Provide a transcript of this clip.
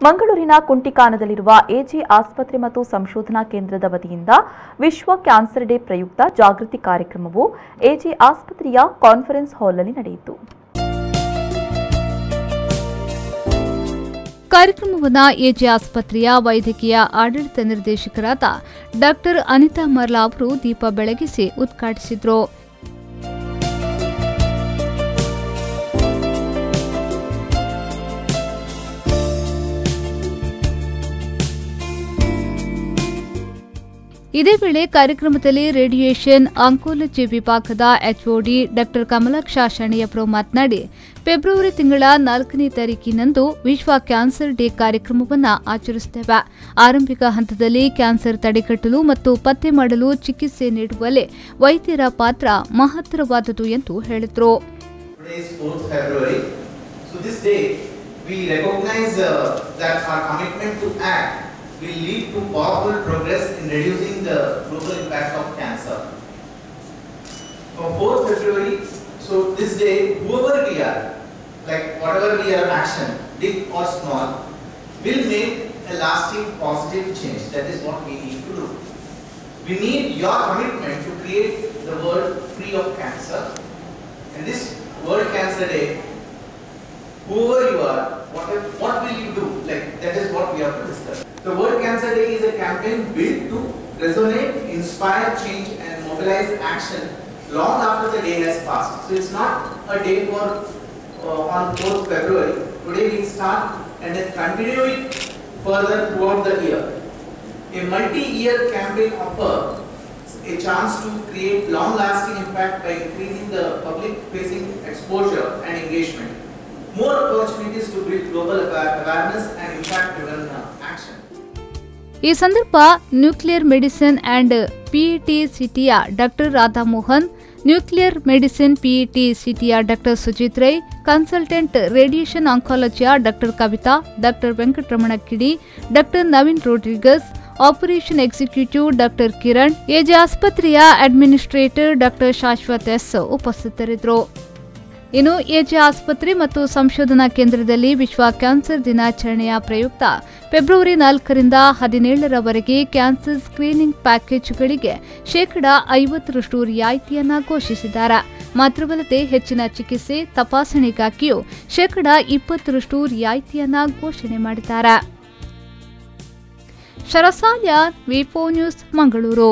ಮಂಗಳೂರಿನ ಕುಂಟಿಕಾನದಲ್ಲಿರುವ ಎಜೆ ಆಸ್ಪತ್ರೆ ಮತ್ತು ಸಂಶೋಧನಾ ಕೇಂದ್ರದ ವತಿಯಿಂದ ವಿಶ್ವ ಕ್ಯಾನ್ಸರ್ ಡೇ ಪ್ರಯುಕ್ತ ಜಾಗೃತಿ ಕಾರ್ಯಕ್ರಮವು ಎಜೆ ಆಸ್ಪತ್ರೆಯ ಕಾನ್ಫರೆನ್ಸ್ ಹಾಲ್ನಲ್ಲಿ ನಡೆಯಿತು. ಕಾರ್ಯಕ್ರಮವನ್ನು ಎಜೆ ಆಸ್ಪತ್ರೆಯ ವೈದ್ಯಕೀಯ ಆಡಳಿತ ನಿರ್ದೇಶಕರಾದ ಡಾ ಅನಿತಾ ಮರ್ಲಾ ಅವರು ದೀಪ ಬೆಳಗಿಸಿ ಉದ್ಘಾಟಿಸಿದರು. ಇದೇ ವೇಳೆ ಕಾರ್ಯಕ್ರಮದಲ್ಲಿ ರೇಡಿಯೇಷನ್ ಆಂಕೋಲಜಿ ವಿಭಾಗದ ಎಚ್ಒಡಿ ಡಾ ಕಮಲಾಕ್ಷ ಶೆಣಿಯಪ್ರೋ ಮಾತನಾಡಿ, ಫೆಬ್ರವರಿ ತಿಂಗಳ 4ನೇ ತಾರೀಕಿನಂದು ವಿಶ್ವ ಕ್ಯಾನ್ಸರ್ ಡೇ ಕಾರ್ಯಕ್ರಮವನ್ನು ಆಚರಿಸುತ್ತೇವೆ. ಆರಂಭಿಕ ಹಂತದಲ್ಲಿ ಕ್ಯಾನ್ಸರ್ ತಡೆಗಟ್ಟಲು ಮತ್ತು ಪತ್ತೆ ಮಾಡಲು ಚಿಕಿತ್ಸೆ ನೀಡುವಲ್ಲಿ ವೈದ್ಯರ ಪಾತ್ರ ಮಹತ್ತರವಾದುದು ಎಂದು ಹೇಳಿದರು. will lead to powerful progress in reducing the global impact of cancer. On 4th February, so this day, whoever we are, like whatever we are action, big or small, will make a lasting positive change. That is what we need to do. We need your commitment to create the world free of cancer. And this World Cancer Day, whoever you are, what will you do? Like that is what we have to discuss. The World Cancer Day is a campaign built to resonate, inspire change and mobilize action long after the day has passed. So it's not a day for on 4th February. Today we start and then continue it further throughout the year. A multi-year campaign offers a chance to create long-lasting impact by increasing the public-facing exposure and engagement. More opportunities to build global awareness and impact-driven action. ಈ ಸಂದರ್ಭ nuclear medicine and PET ಸಿಟಿಯ ಡಾ Radha Mohan, nuclear medicine PET ಸಿಟಿಯ ಡಾ Sujit Rai, consultant radiation ಆಂಕಾಲಜಿಯ ಡಾ ಕವಿತಾ, ಡಾ ವೆಂಕಟರಮಣ ಕಿಡಿ, ಡಾ ನವೀನ್ ರೋಡ್ರಿಗಸ್, ಆಪರೇಷನ್ ಎಕ್ಸಿಕ್ಯೂಟಿವ್ ಡಾ ಕಿರಣ್, ಎಜೆ ಆಸ್ಪತ್ರೆಯ ಅಡ್ಮಿನಿಸ್ಟ್ರೇಟರ್ ಡಾ ಶಾಶ್ವತ್ ಎಸ್ ಉಪಸ್ಥಿತರಿದ್ದರು. ಇನ್ನು ಎಜೆ ಆಸ್ಪತ್ರೆ ಮತ್ತು ಸಂಶೋಧನಾ ಕೇಂದ್ರದಲ್ಲಿ ವಿಶ್ವ ಕ್ಯಾನ್ಸರ್ ದಿನಾಚರಣೆಯ ಪ್ರಯುಕ್ತ ಫೆಬ್ರವರಿ 4ರಿಂದ 17ರವರೆಗೆ ಕ್ಯಾನ್ಸರ್ ಸ್ಕ್ರೀನಿಂಗ್ ಪ್ಯಾಕೇಜ್ಗಳಿಗೆ ಶೇಕಡಾ 50% ರಿಯಾಯಿತಿಯನ್ನ ಘೋಷಿಸಿದ್ದಾರೆ. ಮಾತ್ರವಲ್ಲದೆ ಹೆಚ್ಚಿನ ಚಿಕಿತ್ಸೆ ತಪಾಸಣೆಗಾಗಿಯೂ ಶೇಕಡಾ 20% ರಿಯಾಯಿತಿಯನ್ನ ಘೋಷಣೆ ಮಾಡಿದ್ದಾರೆ. ಶರಸಾಲ್ಯ, ವಿ4 ನ್ಯೂಸ್, ಮಂಗಳೂರು.